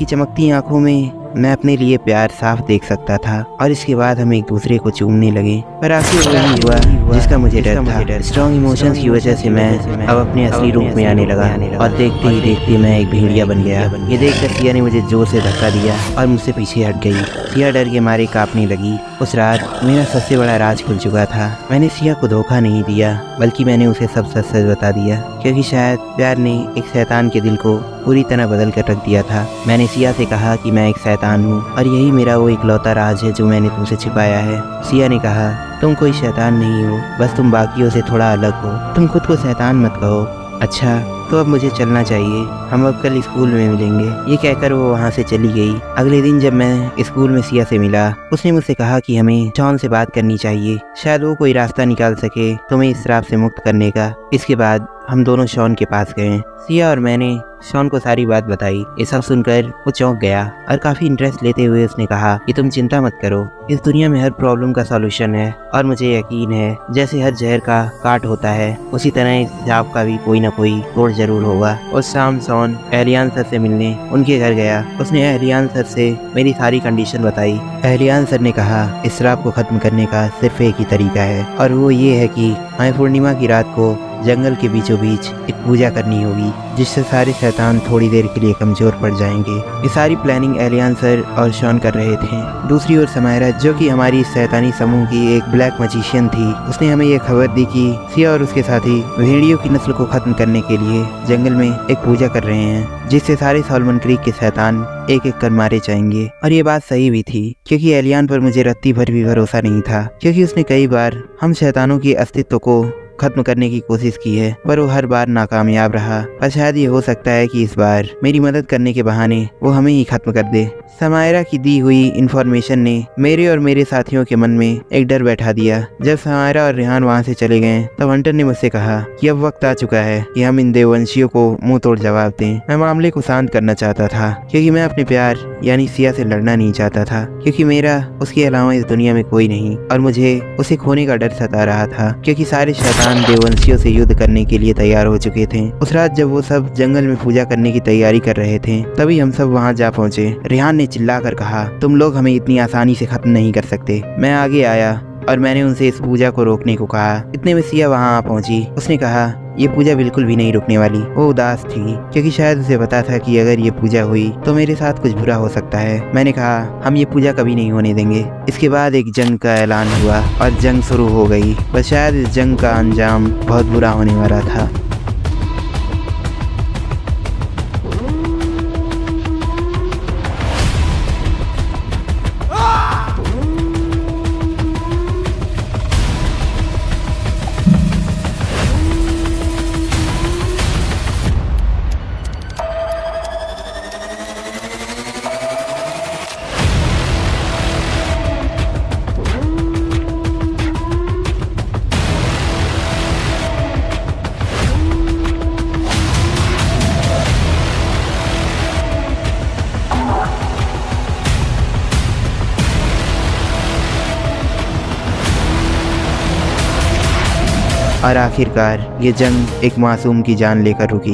की चमकती आंखों में मैं अपने लिए प्यार साफ देख सकता था और इसके बाद हम एक दूसरे को चूमने लगे। पर आखिर वही हुआ जिसका मुझे डर था। स्ट्रॉन्ग इमोशंस की वजह से मैं अब अपने असली रूप में आने लगा और देखते ही देखते मैं एक भेड़िया बन गया। ये देखकर सिया ने मुझे जोर से धक्का दिया और मुझसे पीछे हट गई। सिया डर के मारे कांपने लगी। उस रात मेरा सबसे बड़ा राज खुल चुका था। मैंने सिया को धोखा नहीं दिया, बल्कि मैंने उसे सब सच सच बता दिया, क्योंकि शायद प्यार ने एक शैतान के दिल को पूरी तरह बदल कर रख दिया था। मैंने सिया से कहा कि मैं एक शैतान हूँ और यही मेरा वो इकलौता राज है जो मैंने तुमसे छिपाया है। सिया ने कहा, तुम कोई शैतान नहीं हो, बस तुम बाकियों से थोड़ा अलग हो। तुम खुद को शैतान मत कहो। अच्छा, तो अब मुझे चलना चाहिए, हम अब कल स्कूल में मिलेंगे। ये कहकर वो वहाँ से चली गई। अगले दिन जब मैं स्कूल में सिया से मिला, उसने मुझसे कहा कि हमें शॉन से बात करनी चाहिए, शायद वो कोई रास्ता निकाल सके तुम्हें इस श्राप से मुक्त करने का। इसके बाद हम दोनों शॉन के पास गए। सिया और मैंने शॉन को सारी बात बताई। ये सब सुनकर वो चौंक गया और काफी इंटरेस्ट लेते हुए उसने कहा कि तुम चिंता मत करो, इस दुनिया में हर प्रॉब्लम का सॉल्यूशन है और मुझे यकीन है जैसे हर जहर का काट होता है उसी तरह इस सांप का भी कोई ना कोई तोड़ जरूर होगा। उस शाम शॉन एहलियान सर से मिलने उनके घर गया। उसने एहलियान सर से मेरी सारी कंडीशन बताई। एहलियान सर ने कहा इस श्राप को खत्म करने का सिर्फ एक ही तरीका है और वो ये है कि हमें पूर्णिमा की रात को जंगल के बीचों बीच एक पूजा करनी होगी, जिससे सारे शैतान थोड़ी देर के लिए कमजोर पड़ जाएंगे। ये सारी प्लानिंग एलियन सर और शॉन कर रहे थे। दूसरी ओर समायरा, जो कि हमारी शैतानी समूह की एक ब्लैक मैजिशियन थी, उसने हमें ये खबर दी कि सिया और उसके साथी भेड़ियों की नस्ल को खत्म करने के लिए जंगल में एक पूजा कर रहे हैं, जिससे सारे सॉल्मन क्रीक के शैतान एक एक कर मारे जाएंगे। और ये बात सही भी थी, क्योंकि एलियन पर मुझे रत्ती भर भी भरोसा नहीं था, क्योंकि उसने कई बार हम शैतानों के अस्तित्व को खत्म करने की कोशिश की है, पर वो हर बार नाकामयाब रहा। पर शायद ये हो सकता है कि इस बार मेरी मदद करने के बहाने वो हमें ही खत्म कर दे। समायरा की दी हुई इंफॉर्मेशन ने मेरे और मेरे साथियों के मन में एक डर बैठा दिया। जब समायरा और रेहान वहाँ से चले गए, तब हंटर ने मुझसे कहा कि अब वक्त आ चुका है कि हम इन देववंशियों को मुंह तोड़ जवाब दें। मैं मामले को शांत करना चाहता था, क्योंकि मैं अपने प्यार यानी सिया से लड़ना नहीं चाहता था, क्योंकि मेरा उसके अलावा इस दुनिया में कोई नहीं और मुझे उसे खोने का डर सता रहा था, क्योंकि सारे शैतान देववंशियों से युद्ध करने के लिए तैयार हो चुके थे। उस रात जब वो सब जंगल में पूजा करने की तैयारी कर रहे थे, तभी हम सब वहाँ जा पहुँचे। रेहान ने चिल्लाकर कहा, तुम लोग हमें इतनी आसानी से खत्म नहीं कर सकते। मैं आगे आया और मैंने उनसे इस पूजा को रोकने को कहा। इतने में सिया वहाँ आ पहुंची। उसने कहा, ये पूजा बिल्कुल भी नहीं रुकने वाली। वो उदास थी, क्योंकि शायद उसे पता था कि अगर ये पूजा हुई तो मेरे साथ कुछ बुरा हो सकता है। मैंने कहा, हम ये पूजा कभी नहीं होने देंगे। इसके बाद एक जंग का ऐलान हुआ और जंग शुरू हो गई। बस शायद इस जंग का अंजाम बहुत बुरा होने वाला था। और आखिरकार ये जंग एक मासूम की जान लेकर रुकी।